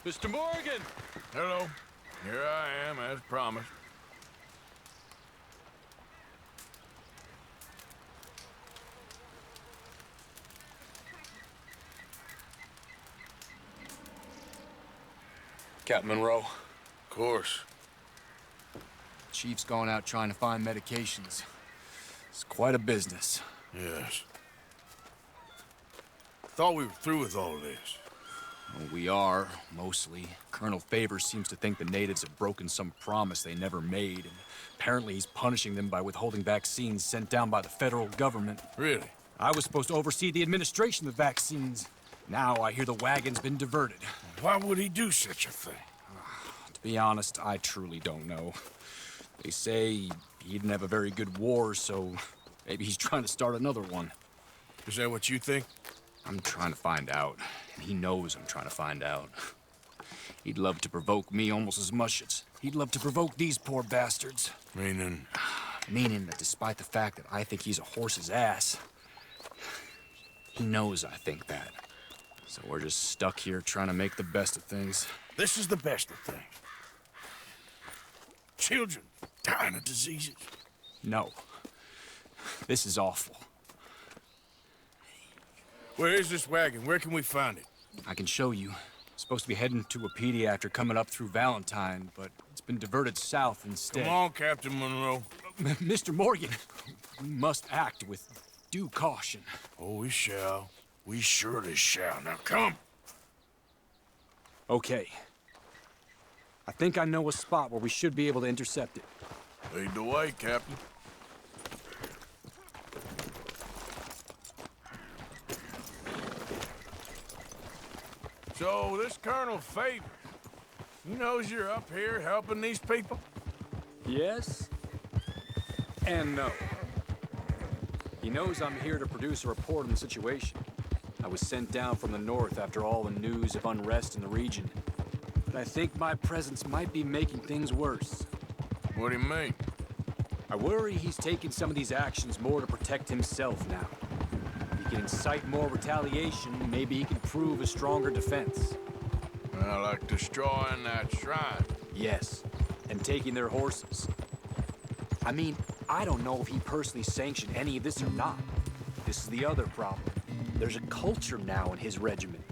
Mr. Morgan! Hello. Here I am, as promised. Captain Monroe. Of course. Chief's gone out trying to find medications. It's quite a business. Yes. Thought we were through with all this. Well, we are, mostly. Colonel Favors seems to think the natives have broken some promise they never made, and apparently he's punishing them by withholding vaccines sent down by the federal government. Really? I was supposed to oversee the administration of vaccines. Now I hear the wagon's been diverted. Why would he do such a thing? To be honest, I truly don't know. They say he didn't have a very good war, so maybe he's trying to start another one. Is that what you think? I'm trying to find out, and he knows I'm trying to find out. He'd love to provoke me almost as much as he'd love to provoke these poor bastards. Meaning? Meaning that despite the fact that I think he's a horse's ass, he knows I think that. So we're just stuck here trying to make the best of things. This is the best of things. Children dying of diseases. No. This is awful. Where is this wagon? Where can we find it? I can show you. Supposed to be heading to a pediatric coming up through Valentine, but it's been diverted south instead. Come on, Captain Monroe. Mr. Morgan, we must act with due caution. Oh, we shall. We surely shall. Now come. Okay. I think I know a spot where we should be able to intercept it. Lead the way, Captain. So, this Colonel Favors, he knows you're up here helping these people? Yes and no. He knows I'm here to produce a report on the situation. I was sent down from the north after all the news of unrest in the region. But I think my presence might be making things worse. What do you mean? I worry he's taking some of these actions more to protect himself now. If he can incite more retaliation, maybe he can prove a stronger defense. Well, like destroying that shrine. Yes, and taking their horses. I mean, I don't know if he personally sanctioned any of this or not. This is the other problem. There's a culture now in his regiment.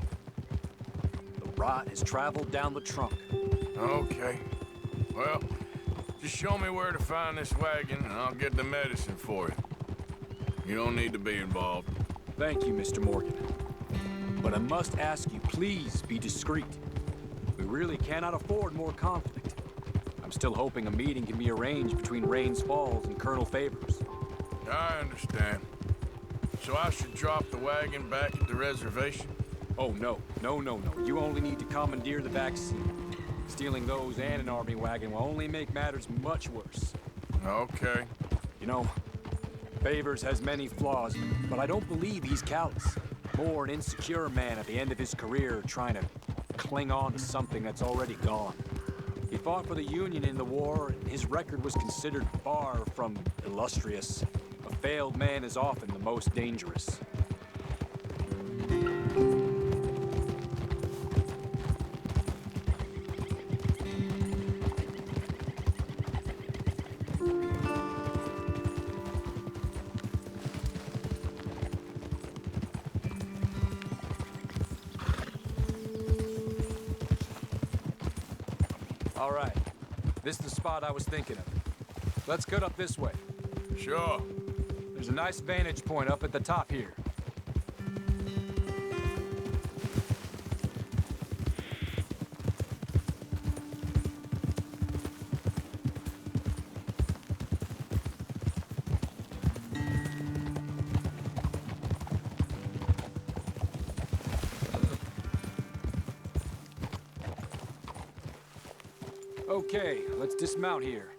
The rot has traveled down the trunk. Okay. Well, just show me where to find this wagon, and I'll get the medicine for you. You don't need to be involved. Thank you, Mr. Morgan. But I must ask you, please be discreet. We really cannot afford more conflict. I'm still hoping a meeting can be arranged between Rains Falls and Colonel Favors. I understand. So I should drop the wagon back at the reservation? Oh, no. No. You only need to commandeer the vaccine. Stealing those and an army wagon will only make matters much worse. Okay. You know, Favors has many flaws, but I don't believe he's callous. More an insecure man at the end of his career trying to cling on to something that's already gone. He fought for the Union in the war, and his record was considered far from illustrious. A failed man is often the most dangerous. All right, this is the spot I was thinking of. Let's cut up this way. Sure. There's a nice vantage point up at the top here. Okay, let's dismount here.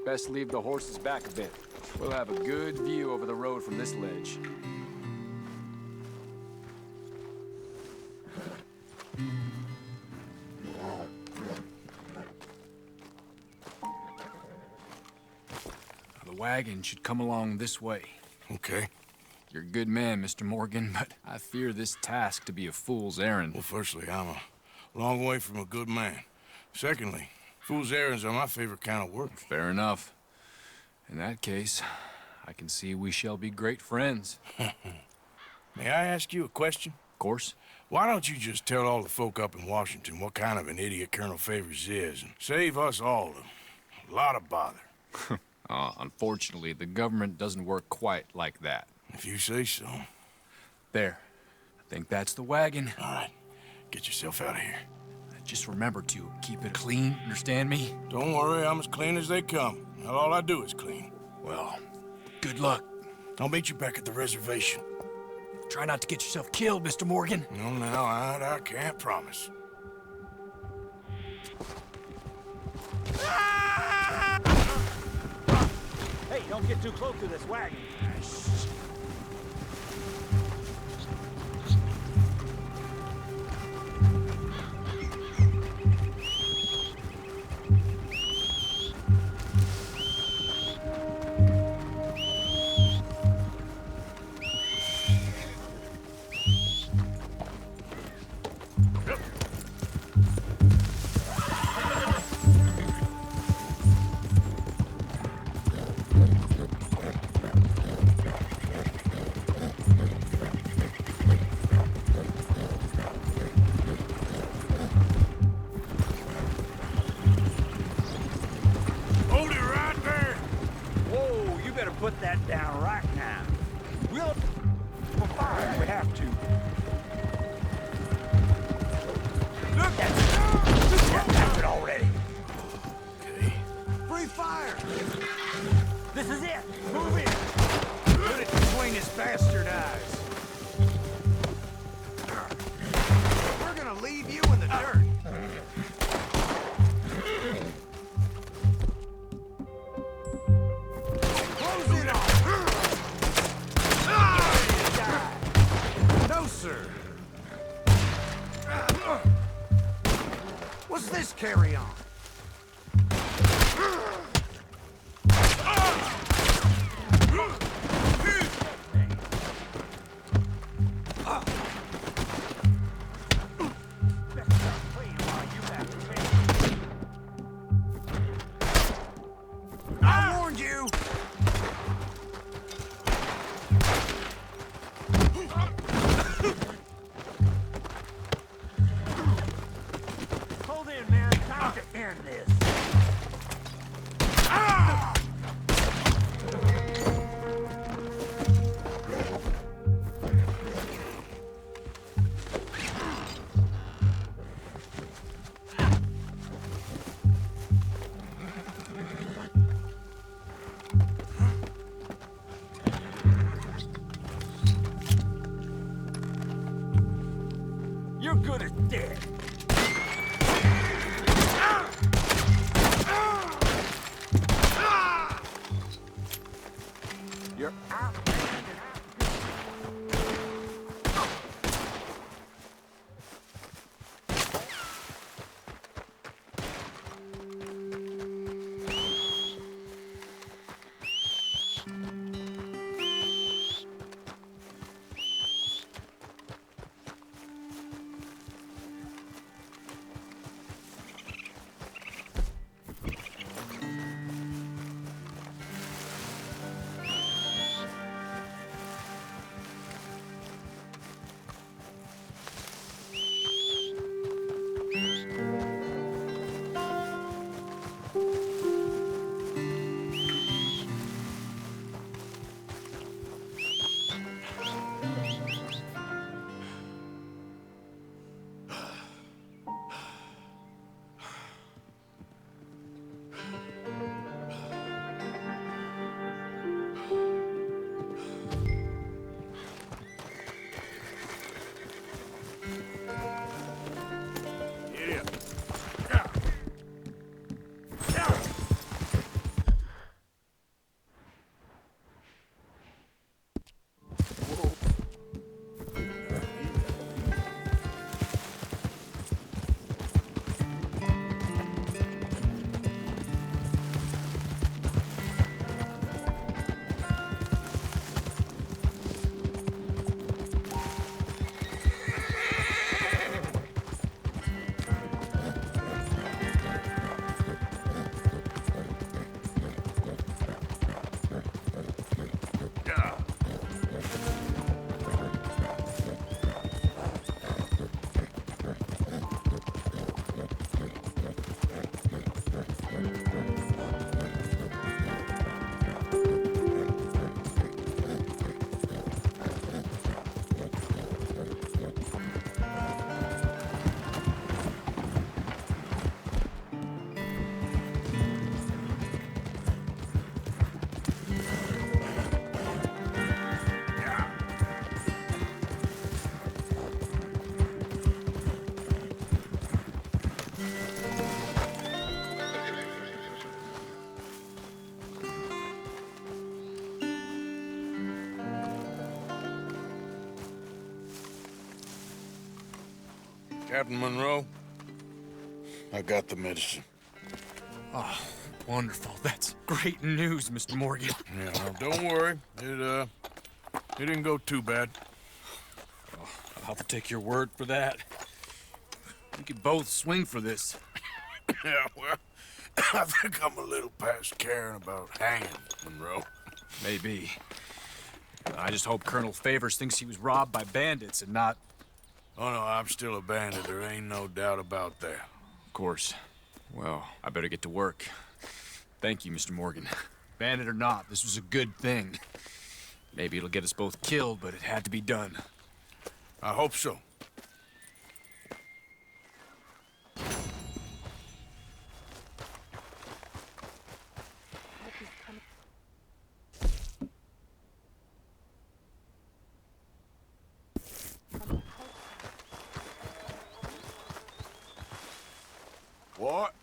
Best leave the horses back a bit. We'll have a good view over the road from this ledge. The wagon should come along this way. Okay. You're a good man, Mr. Morgan, but I fear this task to be a fool's errand. Well, firstly, I'm a Long way from a good man. Secondly, fool's errands are my favorite kind of work. Fair enough. In that case, I can see we shall be great friends. May I ask you a question? Of course. Why don't you just tell all the folk up in Washington what kind of an idiot Colonel Favors is, and save us all a lot of bother? Unfortunately, the government doesn't work quite like that. If you say so. There. I think that's the wagon. All right, get yourself out of here. Just remember to keep it clean, understand me? Don't worry, I'm as clean as they come. Not all I do is clean. Well, good luck. I'll meet you back at the reservation. Try not to get yourself killed, Mr. Morgan. No, now, I can't promise. Hey, don't get too close to this wagon. Put that down right now. We'll fire if we have to. Look at it! That's it already. Okay. Free fire! This is it! Move in! Put it between his bastard eyes. We're gonna leave you in the dirt. What's this carry on? I warned you! Hold in, man. Time to end this. You're good as dead. Captain Monroe, I got the medicine. Oh, wonderful. That's great news, Mr. Morgan. Yeah, now, don't worry. It didn't go too bad. Oh, I'll take your word for that. We could both swing for this. Yeah, well, I think I'm a little past caring about hanging, Monroe. Maybe. I just hope Colonel Favors thinks he was robbed by bandits and not... Oh, no, I'm still a bandit. There ain't no doubt about that. Of course. Well, I better get to work. Thank you, Mr. Morgan. Bandit or not, this was a good thing. Maybe it'll get us both killed, but it had to be done. I hope so. What?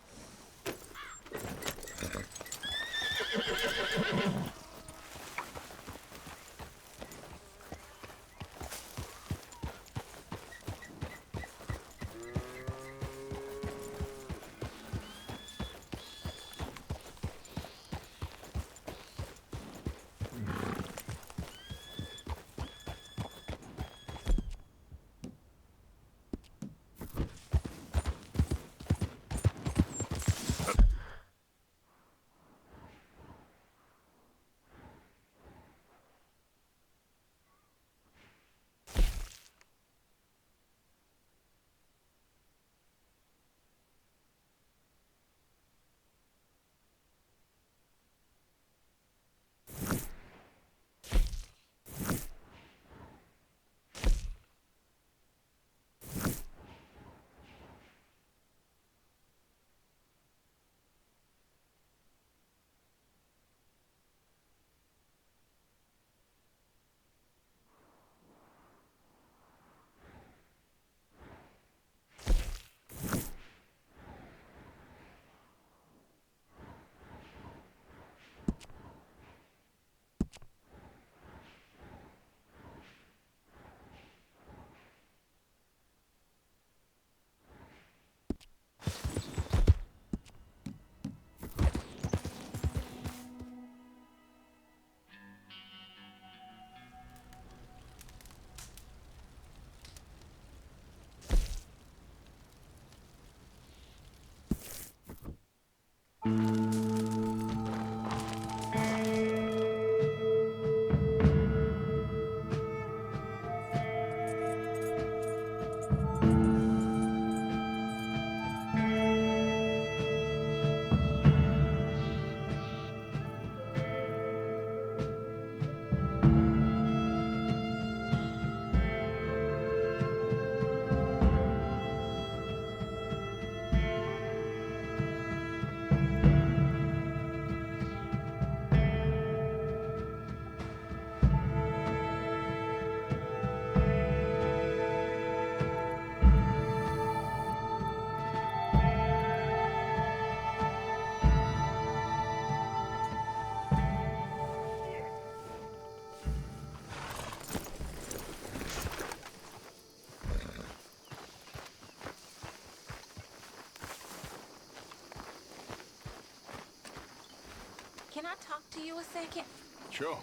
Can I talk to you a second? Sure.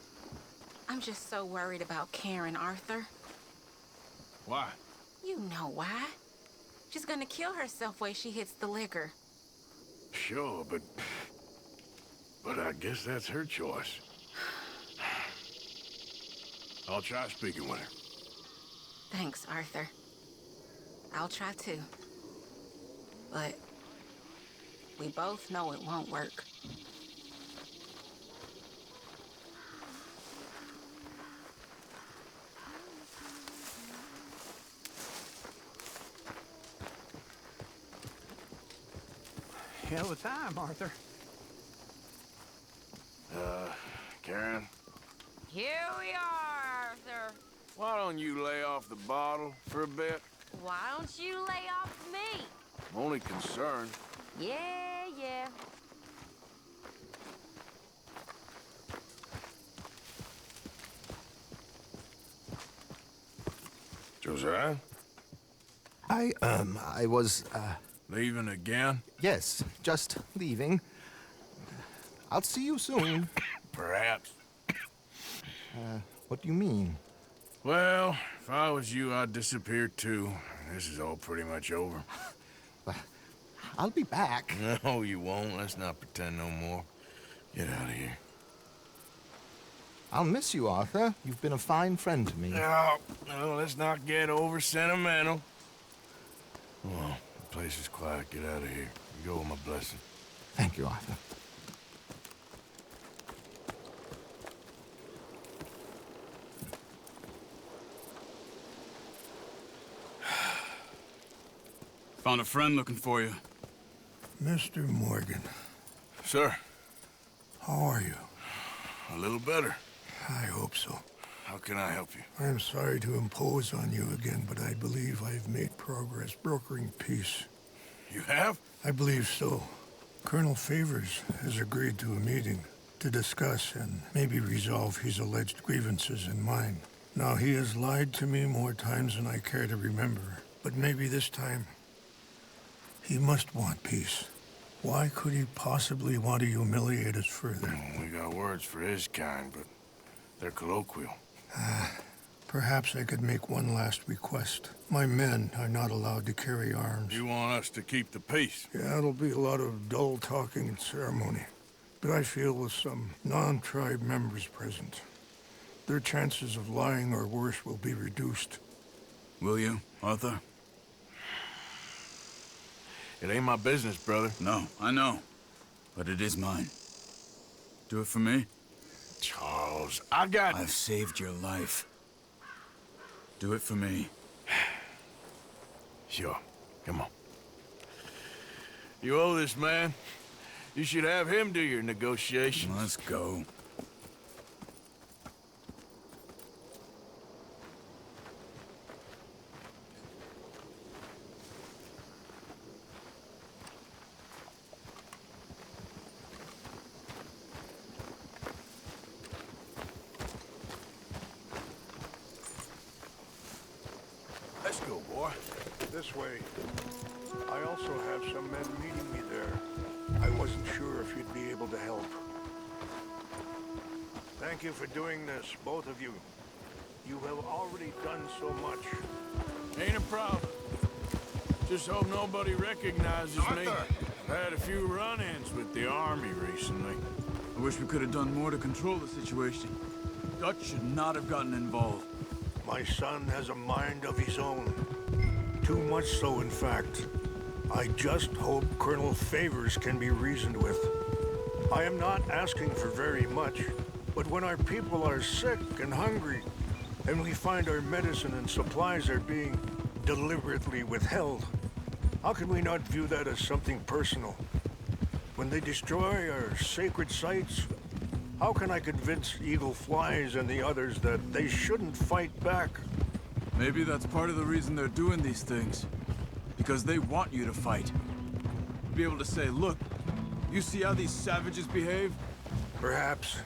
I'm just so worried about Karen, Arthur. Why? You know why. She's gonna kill herself when she hits the liquor. Sure, but I guess that's her choice. I'll try speaking with her. Thanks, Arthur. I'll try too. But we both know it won't work. Hell of a time, Arthur. Karen, Here we are, Arthur. Why don't you lay off the bottle for a bit? Why don't you lay off me? I'm only concerned. Yeah. Josiah? I was, Leaving again? yes, just leaving. I'll see you soon. Perhaps. What do you mean? Well, if I was you, I'd disappear too. This is all pretty much over. I'll be back. No, you won't. Let's not pretend no more. Get out of here. I'll miss you, Arthur. You've been a fine friend to me. No, let's not get over sentimental. Well, the place is quiet. Get out of here. You go with my blessing. Thank you, Arthur. Found a friend looking for you. Mr. Morgan, Sir, how are you? a little better. I hope so. How can I help you? I'm sorry to impose on you again, but I believe I've made progress brokering peace. You have? I believe so. Colonel Favors has agreed to a meeting to discuss and maybe resolve his alleged grievances and mine. Now, he has lied to me more times than I care to remember, but maybe this time he must want peace. Why could he possibly want to humiliate us further? We got words for his kind, but they're colloquial. Perhaps I could make one last request. My men are not allowed to carry arms. You want us to keep the peace? Yeah, it'll be a lot of dull talking and ceremony. But I feel with some non-tribe members present, their chances of lying or worse will be reduced. Will you, Arthur? It ain't my business, brother. No, I know. But it is mine. Do it for me? Charles, I've saved your life. Do it for me. Sure. Come on. You owe this man. You should have him do your negotiations. Let's go. Let's go, boy. This way. I also have some men meeting me there. I wasn't sure if you'd be able to help. Thank you for doing this, both of you. You have already done so much. Ain't a problem. Just hope nobody recognizes me. I've had a few run-ins with the army recently. I wish we could have done more to control the situation. Dutch should not have gotten involved. My son has a mind of his own. Too much so, in fact. I just hope Colonel Favors can be reasoned with. I am not asking for very much, but when our people are sick and hungry, and we find our medicine and supplies are being deliberately withheld, how can we not view that as something personal? When they destroy our sacred sites, how can I convince Eagle Flies and the others that they shouldn't fight back? Maybe that's part of the reason they're doing these things. Because they want you to fight. Be able to say, look, you see how these savages behave? Perhaps.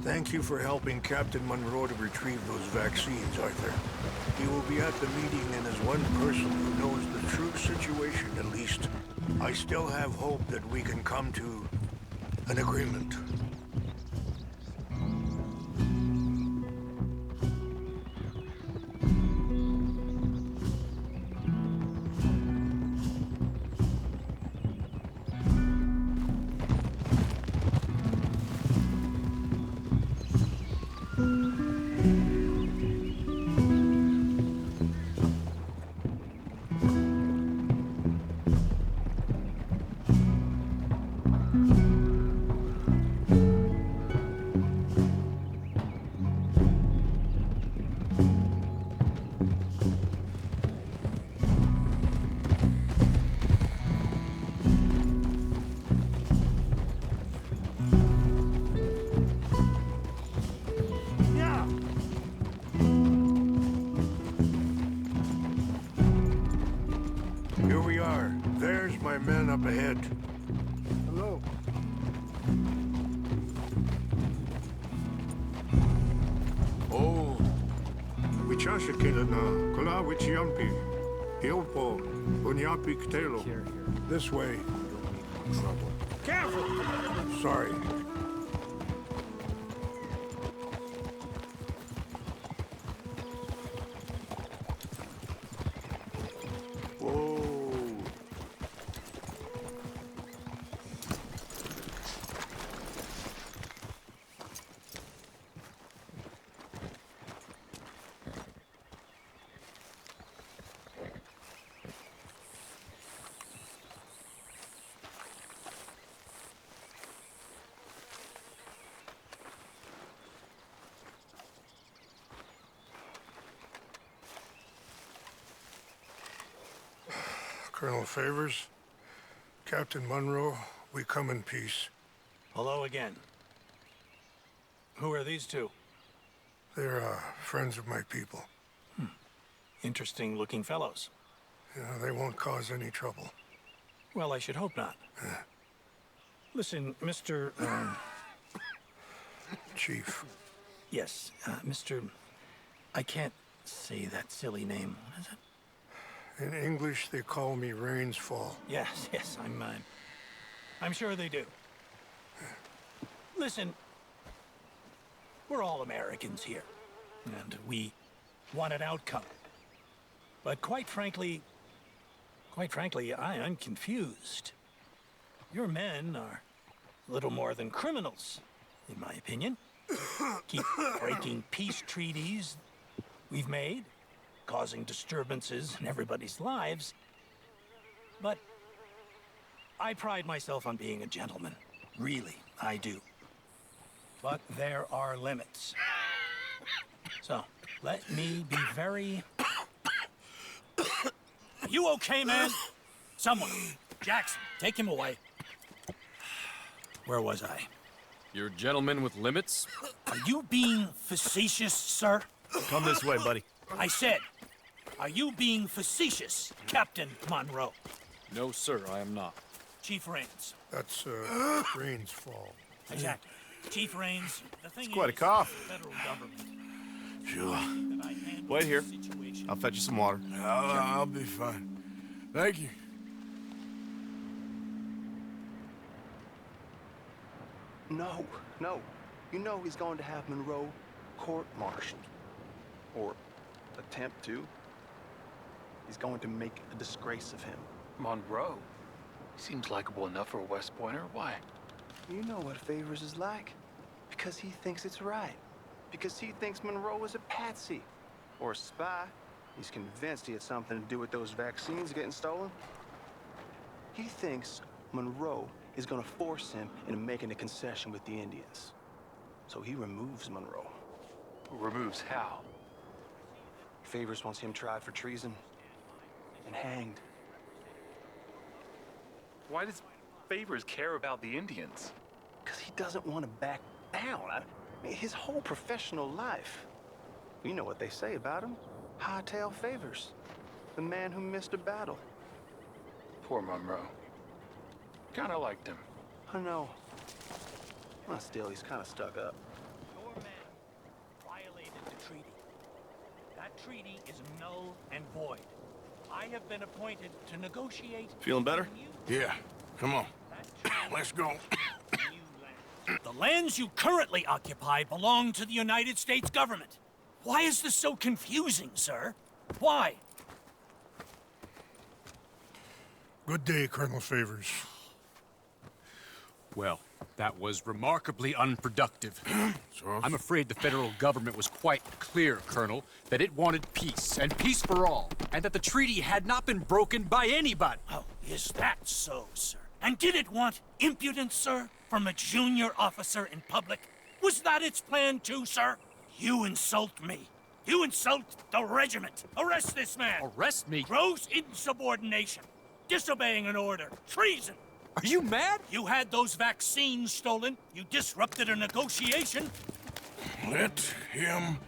Thank you for helping Captain Monroe to retrieve those vaccines, Arthur. He will be at the meeting, and as one person who knows the true situation at least, I still have hope that we can come to an agreement. Here we are. There's my men up ahead. Hello. Oh. Wichashikila na kula wichiampi. Hilpo, Bunyapi Ktelo. Here. This way. Trouble. Careful! Sorry. Whoa. Colonel Favors, Captain Munro, we come in peace. Hello again. Who are these two? They're friends of my people. Interesting looking fellows. Yeah, they won't cause any trouble. Well, I should hope not. Listen, Mr. Chief. Yes, Mr. I can't say that silly name. What is it? In English, they call me Rains Fall. Yes, I'm sure they do. Listen, we're all Americans here, and we want an outcome. But quite frankly, I am confused. Your men are little more than criminals, in my opinion. Keep breaking peace treaties we've made, causing disturbances in everybody's lives. But I pride myself on being a gentleman. Really, I do. But there are limits. So, let me be very... You okay, man? Someone. Jackson, take him away. Where was I? You're a gentleman with limits? Are you being facetious, sir? Come this way, buddy. I said, are you being facetious, Captain Monroe? No, sir, I am not. Chief Rains. That's Rains Fall. Exactly. Chief Rains, the thing It's quite a is, cough. the federal government. Sure. that I handle Wait here. the situation. I'll fetch you some water. I'll be fine. Thank you. No. You know he's going to have Monroe court-martialed. Or attempt to. He's going to make a disgrace of him. Monroe? He seems likable enough for a West Pointer. Why? You know what Favors is like. Because he thinks it's right. Because he thinks Monroe is a patsy. Or a spy. He's convinced he had something to do with those vaccines getting stolen. He thinks Monroe is gonna force him into making a concession with the Indians. So he removes Monroe. Removes how? Favors wants him tried for treason and hanged. Why does Favors care about the Indians? Because he doesn't want to back down. I mean, his whole professional life. You know what they say about him. Hightail Favors. The man who missed a battle. Poor Monroe. Kinda liked him. I know. Well, still, he's kind of stuck up. Your men violated the treaty. That treaty is null and void. I have been appointed to negotiate... Feeling better? Yeah, come on. Let's go. The lands you currently occupy belong to the United States government. Why is this so confusing, sir? Why? Good day, Colonel Favors. Well, that was remarkably unproductive. Charles? I'm afraid the federal government was quite clear, Colonel, that it wanted peace, and peace for all, and that the treaty had not been broken by anybody. Oh, is that so, sir? And did it want impudence, sir, from a junior officer in public? Was that its plan too, sir? You insult me. You insult the regiment. Arrest this man. Arrest me? Gross insubordination. Disobeying an order. Treason. Are you mad? You had those vaccines stolen. You disrupted a negotiation. Let him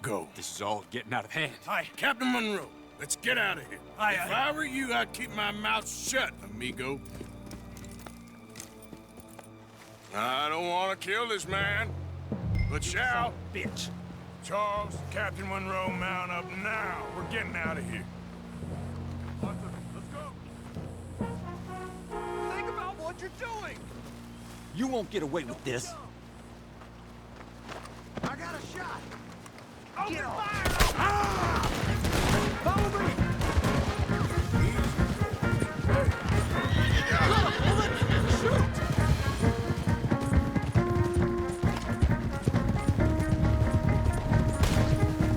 go. This is all getting out of hand. Captain Monroe, let's get out of here. If I were you, I'd keep my mouth shut, amigo. I don't want to kill this man, but shall. Bitch. Charles, Captain Monroe, mount up now. We're getting out of here. you're doing! You won't get away with this. I got a shot! Open Get off. fire! Ah! Follow me!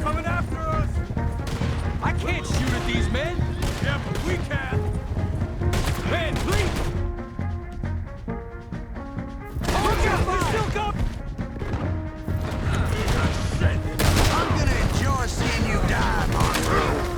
Coming after us! I can't shoot at these men! Yeah, but we can! Man, please! Look out! They're still coming! I'm gonna enjoy seeing you die, Monroe!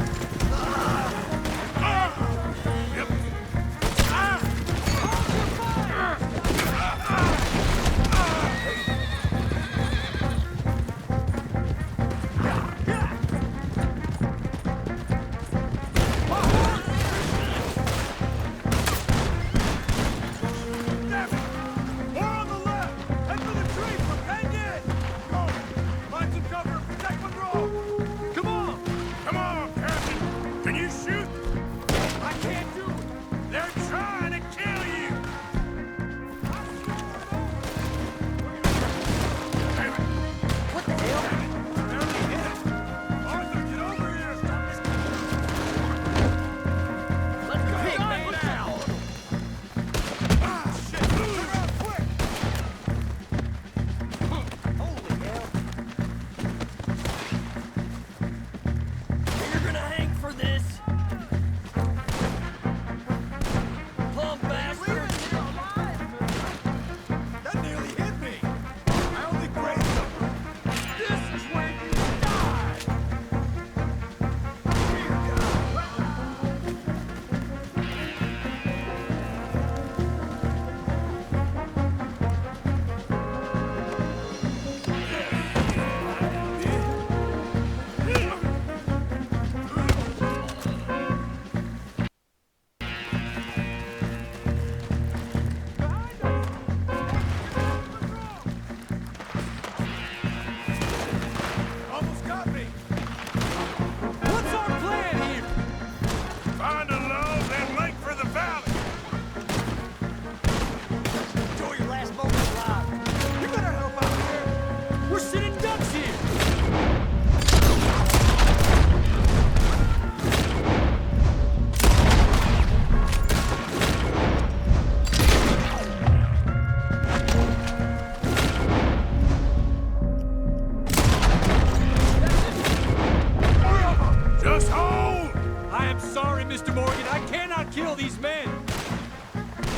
kill these men!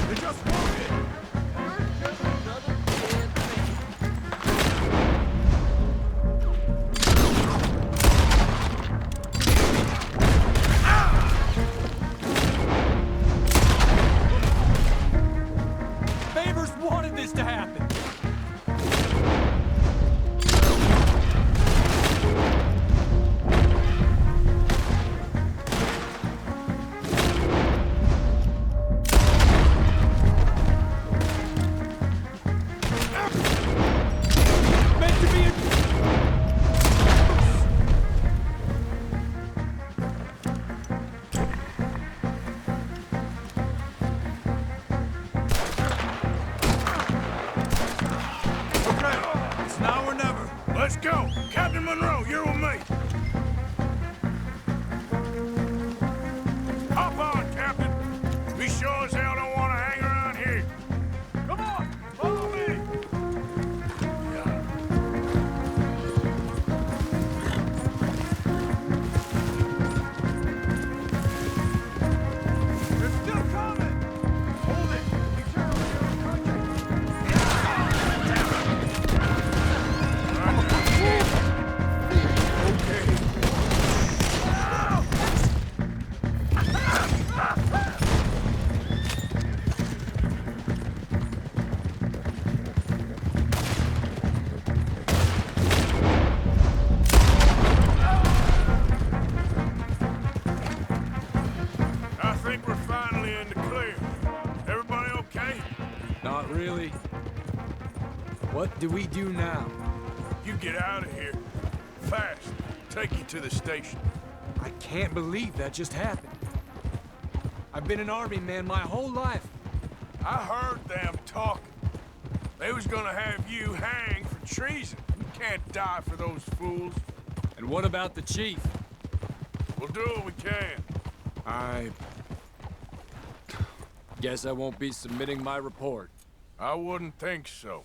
They just wounded! You're just another dead Favors wanted this to happen! Let's go! Captain Monroe, you're with me! Hop on, Captain! We sure as hell don't want to hang around here. Come on! Follow me! They're still coming! Hold it! Be careful, I think we're finally in the clear. Everybody okay? Not really. What do we do now? You get out of here. Fast. Take you to the station. I can't believe that just happened. I've been an army man my whole life. I heard them talking. They was gonna have you hanged for treason. You can't die for those fools. And what about the chief? We'll do what we can. I guess I won't be submitting my report. I wouldn't think so.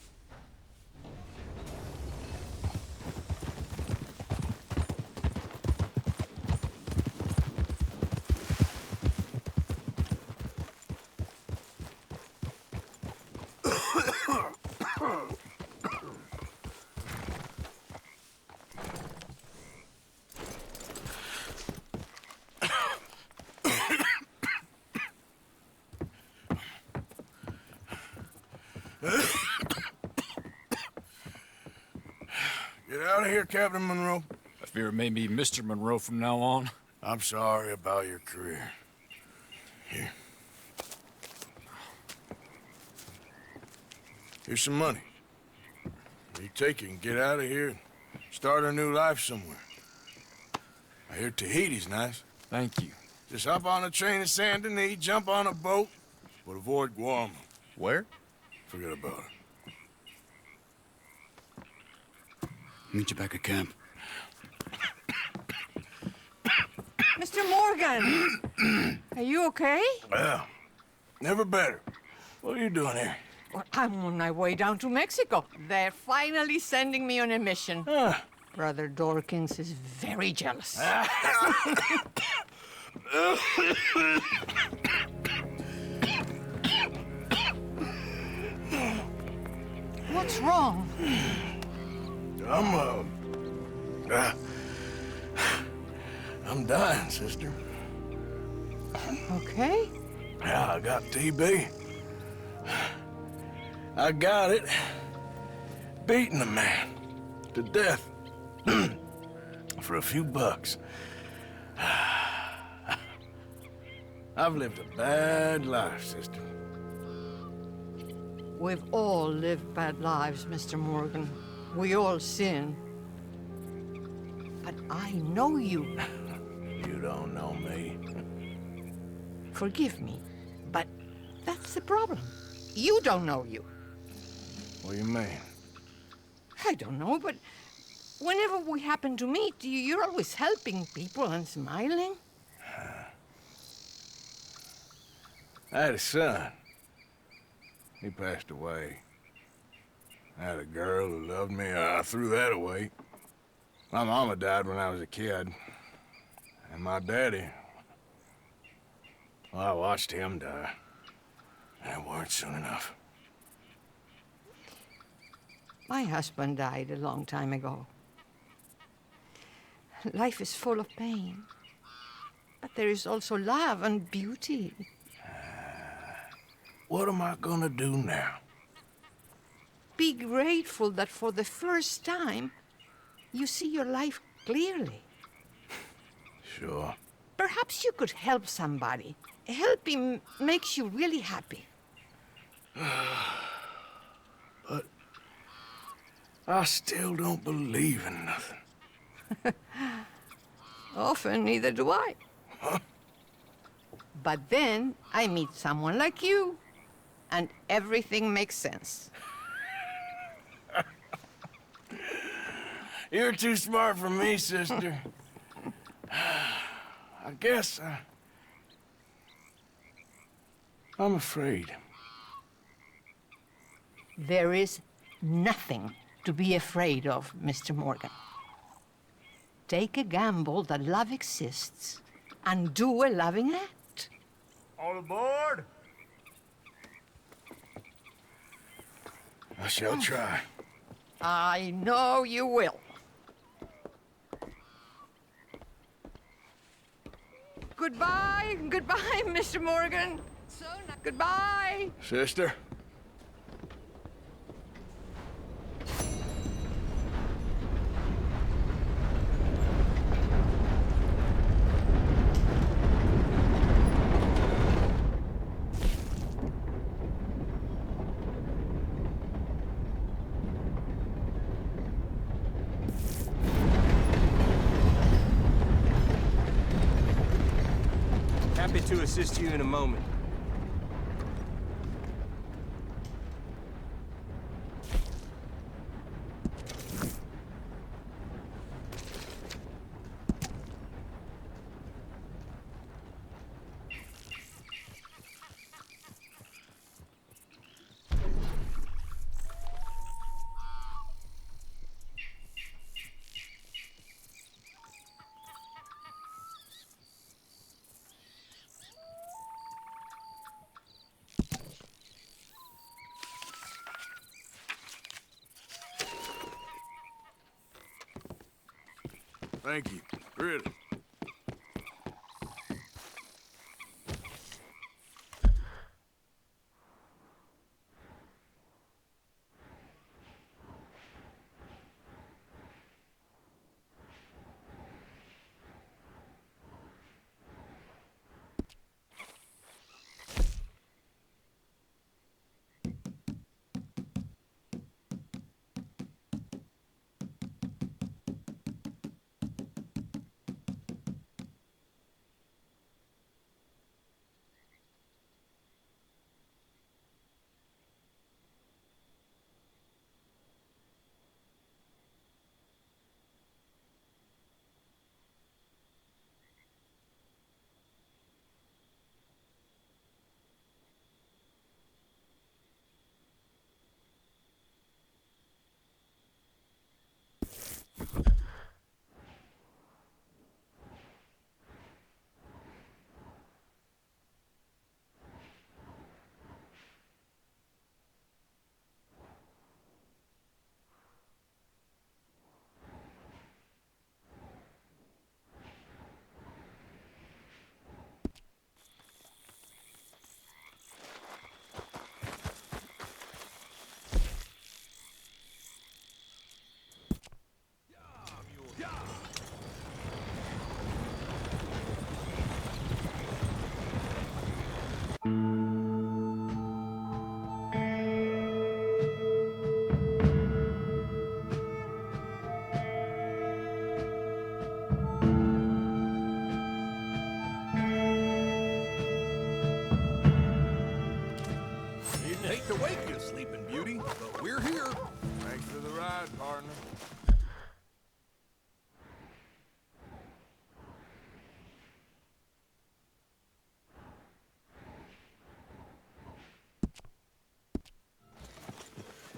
Get out of here, Captain Monroe. I fear it may be Mr. Monroe from now on. I'm sorry about your career. Here. Here's some money. You take it and get out of here and start a new life somewhere. I hear Tahiti's nice. Thank you. Just hop on a train to Saint Denis, jump on a boat, but avoid Guam. Where? Forget about it. Meet you back at camp. Mr. Morgan! Are you okay? Well, never better. What are you doing here? Well, I'm on my way down to Mexico. They're finally sending me on a mission. Brother Dorkins is very jealous. What's wrong? I'm dying, sister. Okay. Yeah, I got TB. I got it. Beating a man to death for a few bucks. I've lived a bad life, sister. We've all lived bad lives, Mr. Morgan. We all sin. But I know you. You don't know me. Forgive me, but that's the problem. You don't know you. What do you mean? I don't know, but whenever we happen to meet, you're always helping people and smiling. I had a son. He passed away. I had a girl who loved me. I threw that away. My mama died when I was a kid. And my daddy, well, I watched him die. And it weren't soon enough. My husband died a long time ago. Life is full of pain. But there is also love and beauty. What am I gonna do now? Be grateful that for the first time, you see your life clearly. Sure. Perhaps you could help somebody. Helping makes you really happy. But I still don't believe in nothing. Often, neither do I. Huh? But then I meet someone like you, and everything makes sense. You're too smart for me, sister. I guess I'm afraid. There is nothing to be afraid of, Mr. Morgan. Take a gamble that love exists and do a loving act. All aboard? I shall try. I know you will. Goodbye, goodbye, Mr. Morgan. Goodbye. Sister? Happy to assist you in a moment. Thank you. Really. Hate to wake you, Sleeping Beauty, but we're here. Thanks for the ride, partner.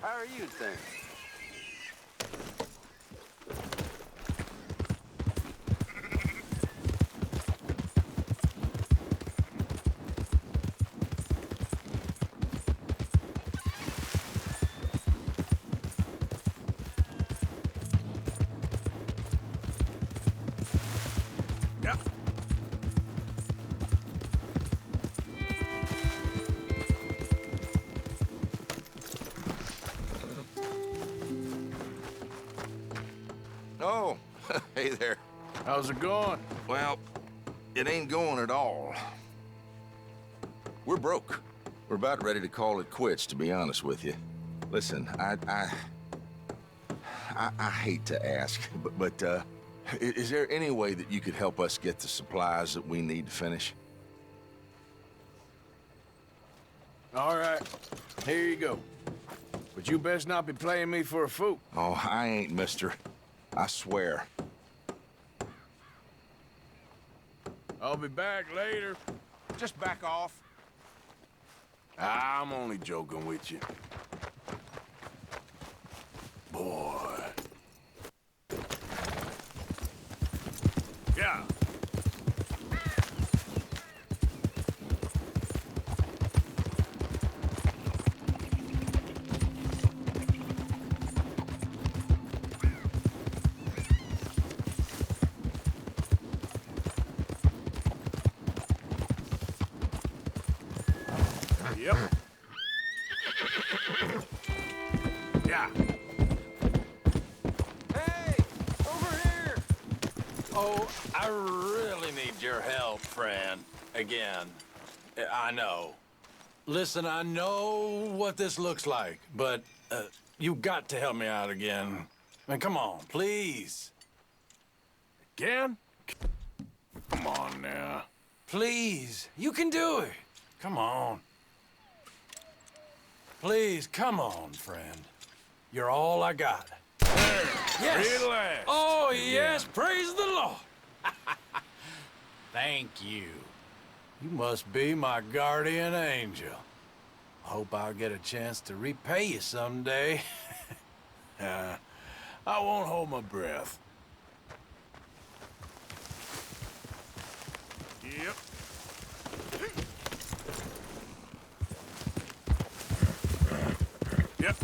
How are you then? Oh, hey there. How's it going? Well, it ain't going at all. We're broke. We're about ready to call it quits, to be honest with you. Listen, I hate to ask, but is there any way that you could help us get the supplies that we need to finish? All right, here you go. But you best not be playing me for a fool. Oh, I ain't, mister. I swear. I'll be back later. Just back off. I'm only joking with you. Boy. Yeah. Yep. Yeah. Hey! Over here! Oh, I really need your help, friend. Again. I know. Listen, I know what this looks like, but you got to help me out again. I mean, come on, please. Again? Come on now. Please, you can do it. Come on. Please, come on, friend. You're all I got. Yes. Relax. Oh, yes, praise the Lord. Thank you. You must be my guardian angel. I hope I'll get a chance to repay you someday. I won't hold my breath. Yep. Yep.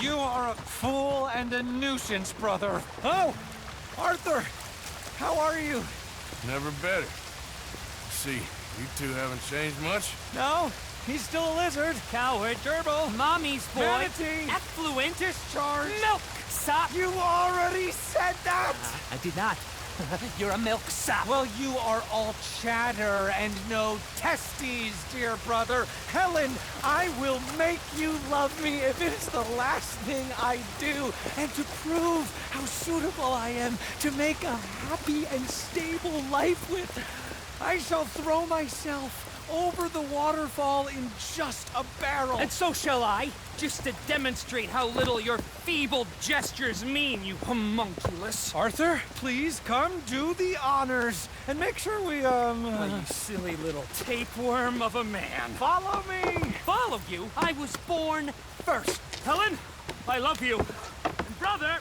You are a fool and a nuisance, brother. Oh, Arthur, how are you? Never better. See, you two haven't changed much? No, he's still a lizard. Coward, gerbil, Mommy's boy. manatee, Effluent. discharge. Milk sop. You already said that! I did not. You're a milk sop. Well, you are all chatter and no testes, dear brother. Helen, I will make you love me if it is the last thing I do, and to prove how suitable I am to make a happy and stable life with, I shall throw myself over the waterfall in just a barrel. And so shall I, just to demonstrate how little your feeble gestures mean, you homunculus. Arthur, please come do the honors and make sure we, Oh, you silly little tapeworm of a man. Follow me! Follow you? I was born first. Helen, I love you. And brother,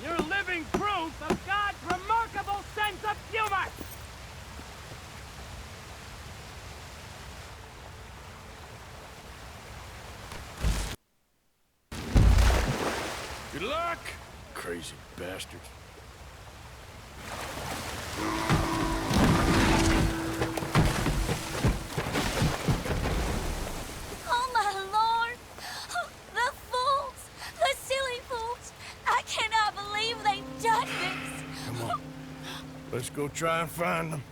you're living proof of God's remarkable sense of humor. Good luck! Crazy bastards. Oh, my lord! Oh, the fools! The silly fools! I cannot believe they've done this! Come on. Let's go try and find them.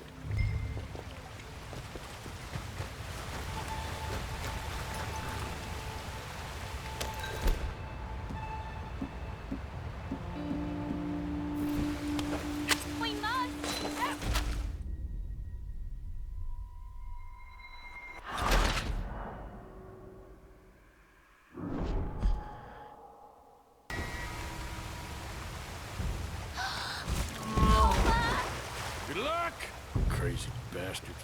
We must! Good luck! Crazy bastards.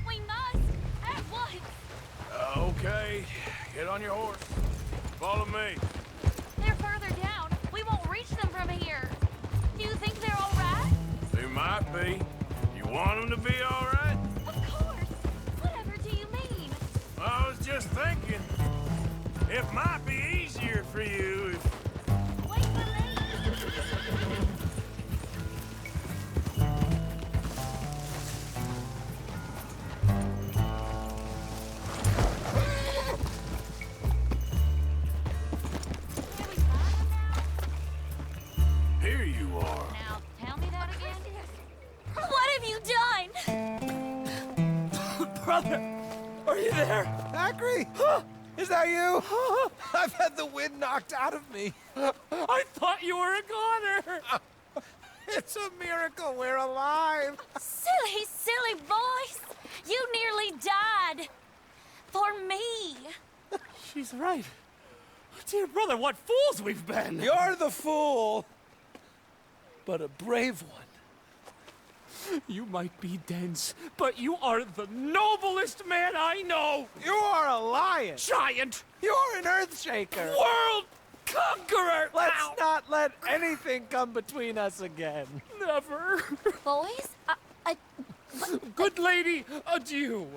We must! At once! Okay. Get on your horse. Follow me. They're further down. We won't reach them from here. Do you think they're all right? They might be. You want them to be all right? Of course! Whatever do you mean? I was just thinking. It might be easier for you if... Wait for me! Here you are. Now, tell me that again. What have you done? Brother, are you there? Zachary? Is that you? I've had the wind knocked out of me. I thought you were a goner. It's a miracle we're alive. Silly, silly boys! You nearly died. For me. She's right. Dear brother, what fools we've been. You're the fool, but a brave one. You might be dense, but you are the noblest man I know. You are a lion. Giant. You're an earthshaker. World conqueror. Let's Ow. not let anything come between us again. Never. Boys, Good lady, adieu.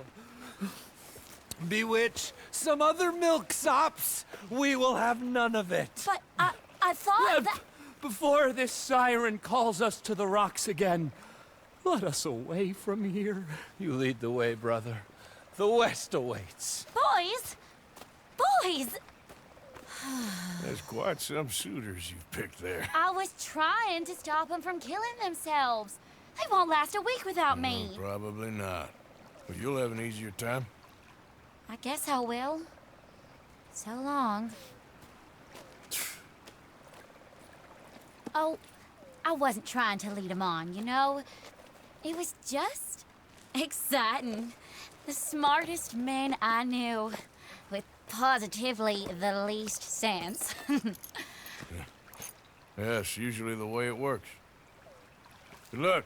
Bewitch some other milksops. We will have none of it. But I thought that... Before this siren calls us to the rocks again, let us away from here. You lead the way, brother. The West awaits. Boys! Boys! There's quite some suitors you've picked there. I was trying to stop them from killing themselves. They won't last a week without me. Probably not. But you'll have an easier time. I guess I will. So long. Oh, I wasn't trying to lead them on, you know? It was just exciting. The smartest men I knew, with positively the least sense. Yeah, it's usually the way it works. Good luck.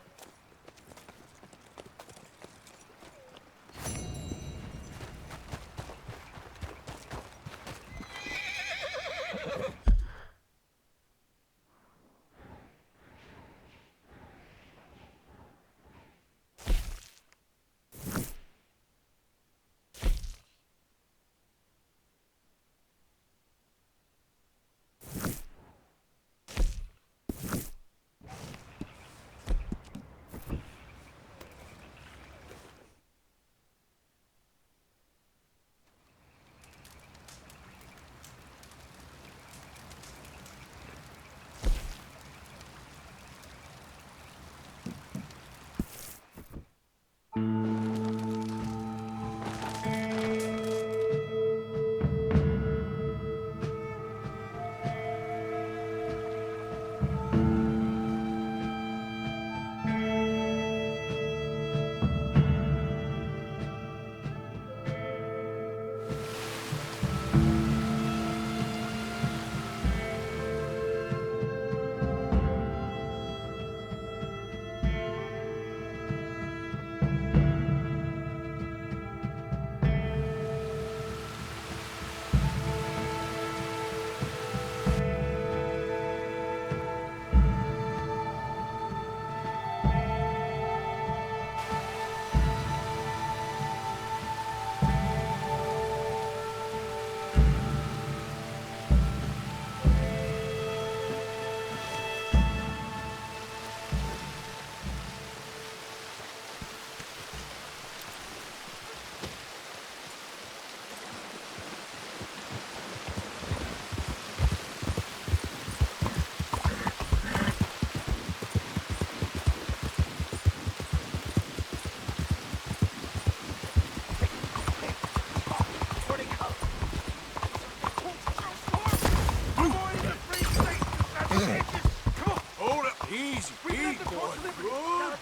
Hold up. Easy. Easy, boy. Good boy.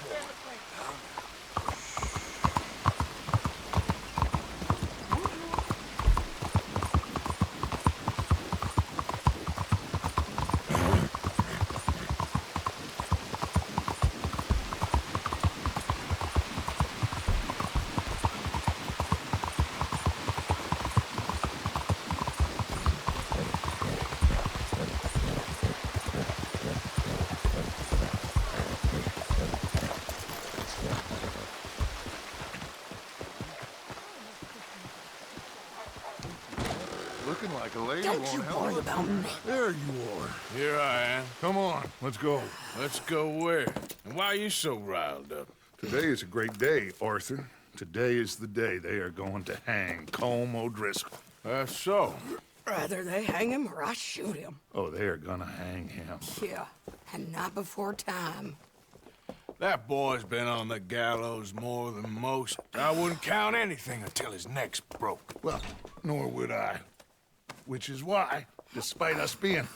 Looking like a lady Don't won't you help worry us. about me. There you are. Here I am. Come on, let's go. Let's go where? And why are you so riled up? Today is a great day, Arthur. Today is the day they are going to hang Colm O'Driscoll. That's so. Rather they hang him or I shoot him. Oh, they are gonna hang him. Yeah, and not before time. That boy's been on the gallows more than most. I wouldn't count anything until his neck's broke. Well, nor would I. Which is why, despite us being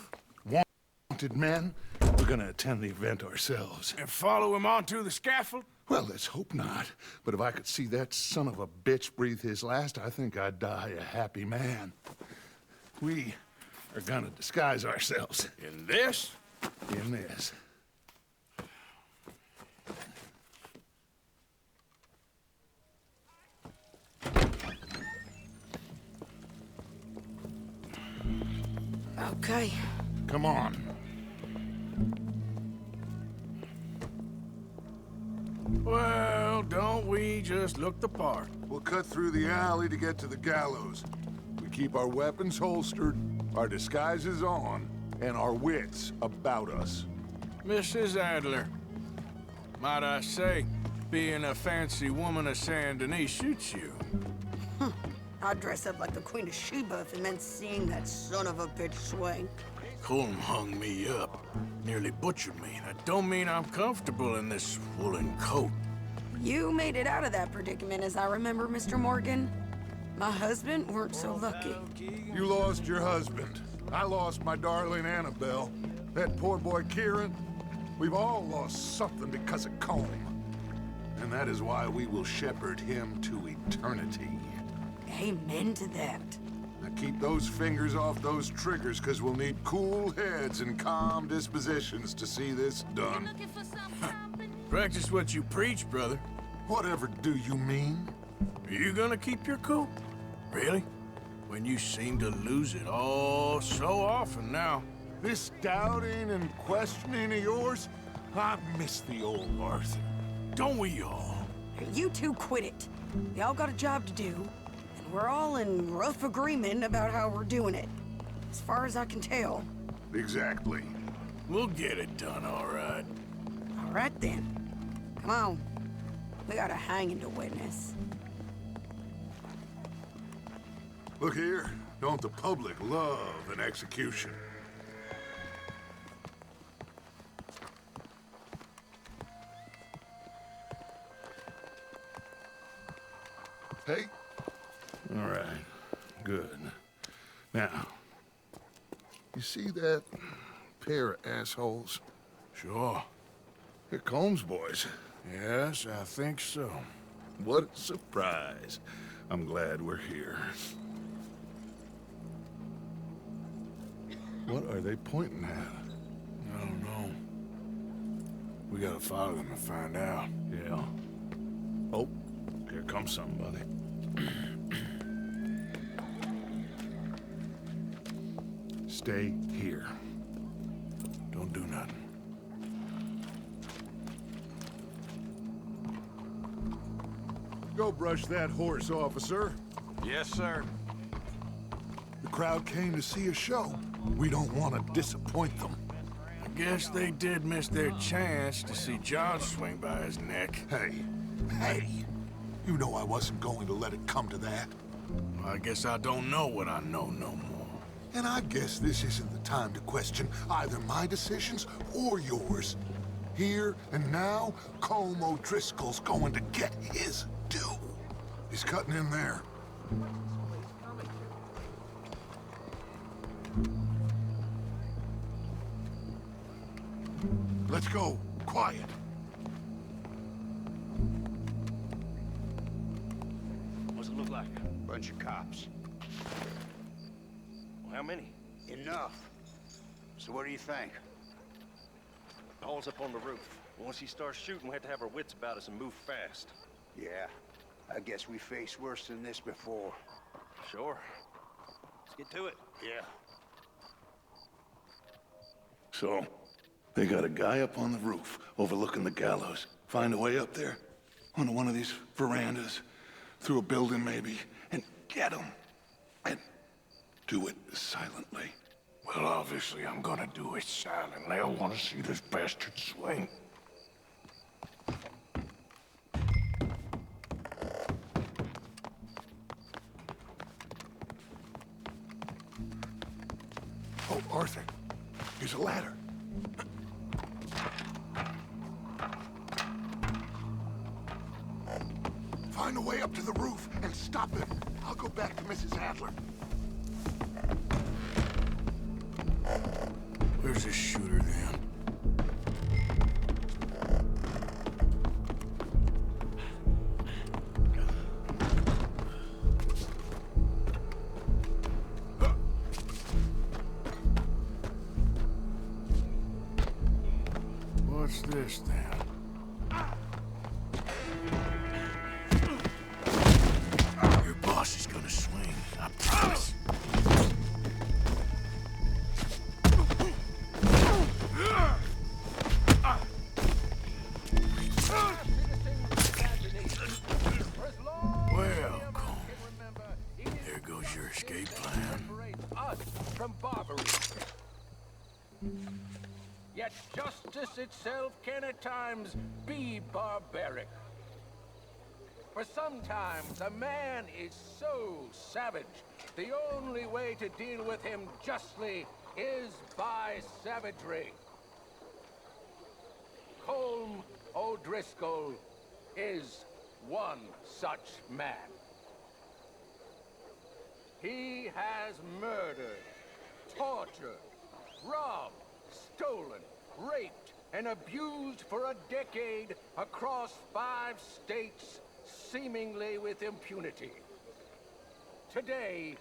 wanted men, we're gonna attend the event ourselves. And follow him onto the scaffold? Well, let's hope not. But if I could see that son of a bitch breathe his last, I think I'd die a happy man. We are gonna disguise ourselves. In this? In this. Okay. Come on. Well, don't we just look the part? We'll cut through the alley to get to the gallows. We keep our weapons holstered, our disguises on, and our wits about us. Mrs. Adler, might I say, being a fancy woman of Saint Denis suits you. I'd dress up like the Queen of Sheba and then seeing that son of a bitch swing. Colm hung me up, nearly butchered me. That don't mean I'm comfortable in this woolen coat. You made it out of that predicament, as I remember, Mr. Morgan. My husband weren't so lucky. You lost your husband. I lost my darling Annabelle. That poor boy Kieran. We've all lost something because of Colm. And that is why we will shepherd him to eternity. Amen to that. Now keep those fingers off those triggers, because we'll need cool heads and calm dispositions to see this done. Practice what you preach, brother. Whatever do you mean? Are you gonna keep your cool? Really? When you seem to lose it all so often now. This doubting and questioning of yours, I miss the old Arthur. Don't we all? You two quit it. Y'all got a job to do, and we're all in rough agreement about how we're doing it. As far as I can tell. Exactly. We'll get it done, all right. All right, then. Come on. We got a hanging to witness. Look here, don't the public love an execution? Hey? All right, good. Now, you see that pair of assholes? Sure. They're Combs boys. Yes, I think so. What a surprise. I'm glad we're here. What are they pointing at? I don't know. We gotta follow them and find out. Yeah. Oh, here comes somebody. Stay here. Don't do nothing. Go brush that horse, officer. Yes, sir. The crowd came to see a show. We don't want to disappoint them. I guess they did miss their chance to see John swing by his neck. Hey, you know I wasn't going to let it come to that. Well, I guess I don't know what I know no more. And I guess this isn't the time to question either my decisions or yours. Here and now, Colm O'Driscoll's going to get his due. He's cutting in there. Let's go. Quiet. What's it look like? Bunch of cops. Well, how many? Enough. So what do you think? Paul's up on the roof. Once he starts shooting, we have to have our wits about us and move fast. Yeah, I guess we faced worse than this before. Sure. Let's get to it. Yeah. So, they got a guy up on the roof overlooking the gallows. Find a way up there, onto one of these verandas, through a building maybe, and get him. And do it silently. Well, obviously I'm gonna do it silently. I want to see this bastard swing. Oh, Arthur, here's a ladder. Find a way up to the roof and stop him. I'll go back to Mrs. Adler. Where's this shooter then? What's this then? Your boss is gonna swing, I promise. Well, Colm, there goes your escape plan. Us from barbarism. Yet justice itself can at times be barbaric. For sometimes a man is so savage, the only way to deal with him justly is by savagery. Colm O'Driscoll is one such man. He has murdered, tortured, robbed, stolen, raped, and abused for a decade across 5 states, seemingly with impunity. Today,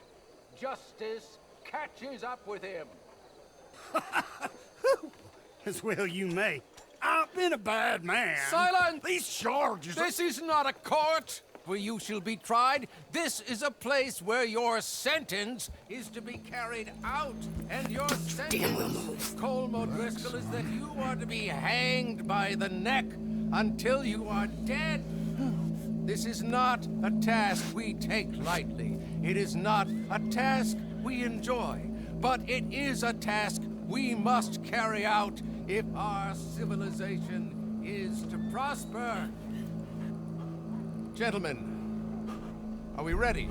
justice catches up with him. As well you may. I've been a bad man. Silence! These charges... This is not a court where you shall be tried. This is a place where your sentence is to be carried out. And your sentence, Colm O'Driscoll, is that you are to be hanged by the neck until you are dead. This is not a task we take lightly. It is not a task we enjoy. But it is a task we must carry out if our civilization is to prosper. Gentlemen, are we ready?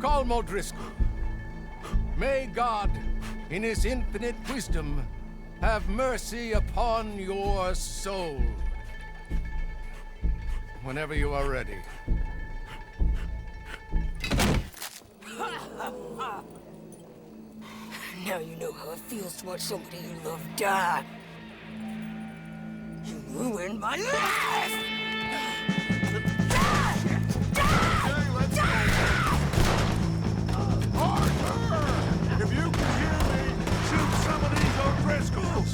Call O'Driscoll. May God, in his infinite wisdom, have mercy upon your soul. Whenever you are ready. Now you know how it feels to watch somebody you love die. You ruined my life! Arthur! If you can hear me, shoot some of these O'Driscolls!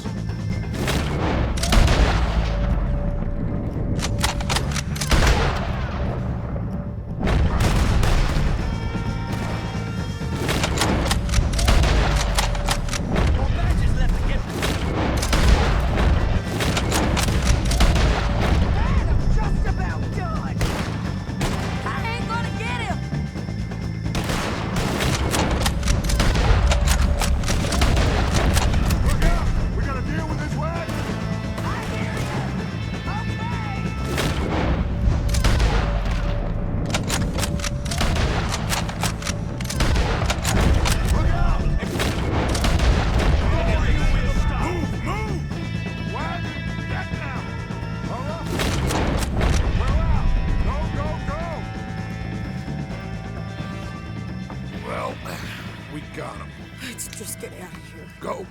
Let's just get out of here. Go.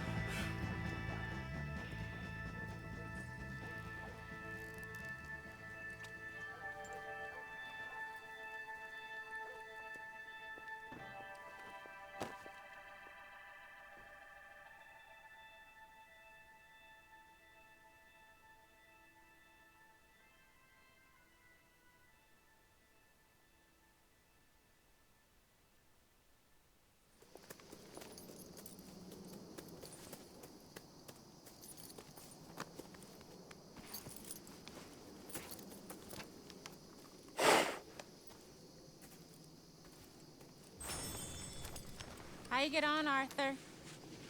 How you get on, Arthur?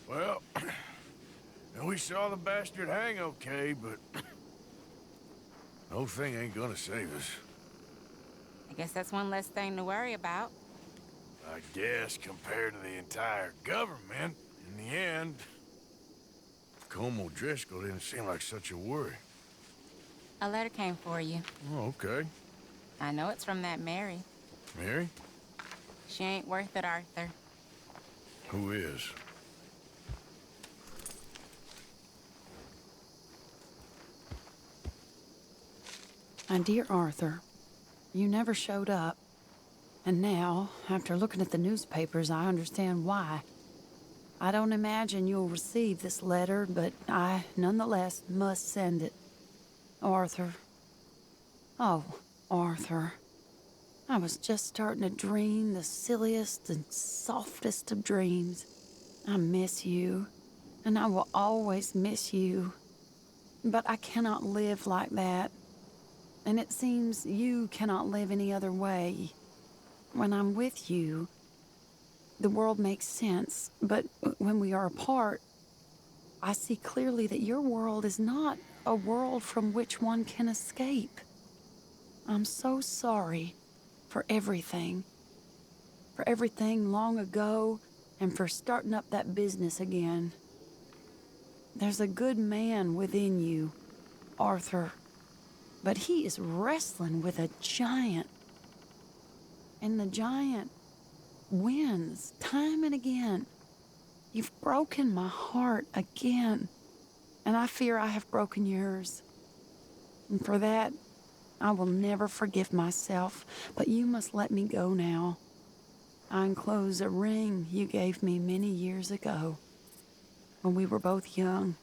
Well, we saw the bastard hang okay, but the whole thing ain't gonna save us. I guess that's one less thing to worry about. I guess compared to the entire government, in the end, Colm O'Driscoll didn't seem like such a worry. A letter came for you. Oh, okay. I know it's from that Mary. Mary? She ain't worth it, Arthur. Who is? My dear Arthur, you never showed up. And now, after looking at the newspapers, I understand why. I don't imagine you'll receive this letter, but I, nonetheless, must send it. Arthur. Oh, Arthur. I was just starting to dream the silliest and softest of dreams. I miss you, and I will always miss you. But I cannot live like that. And it seems you cannot live any other way. When I'm with you, the world makes sense, but when we are apart, I see clearly that your world is not a world from which one can escape. I'm so sorry for everything long ago, and for starting up that business again. There's a good man within you, Arthur, but he is wrestling with a giant. And the giant wins time and again. You've broken my heart again, and I fear I have broken yours. And for that, I will never forgive myself, but you must let me go now. I enclose a ring you gave me many years ago, when we were both young.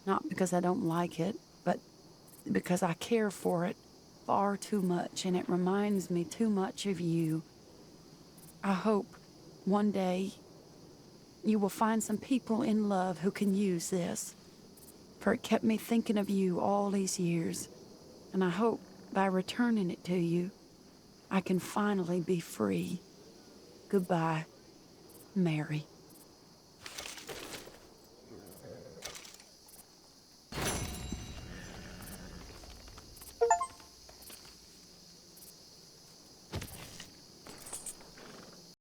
Not because I don't like it, but because I care for it far too much, and it reminds me too much of you. I hope one day you will find some people in love who can use this, for it kept me thinking of you all these years, and I hope by returning it to you, I can finally be free. Goodbye, Mary.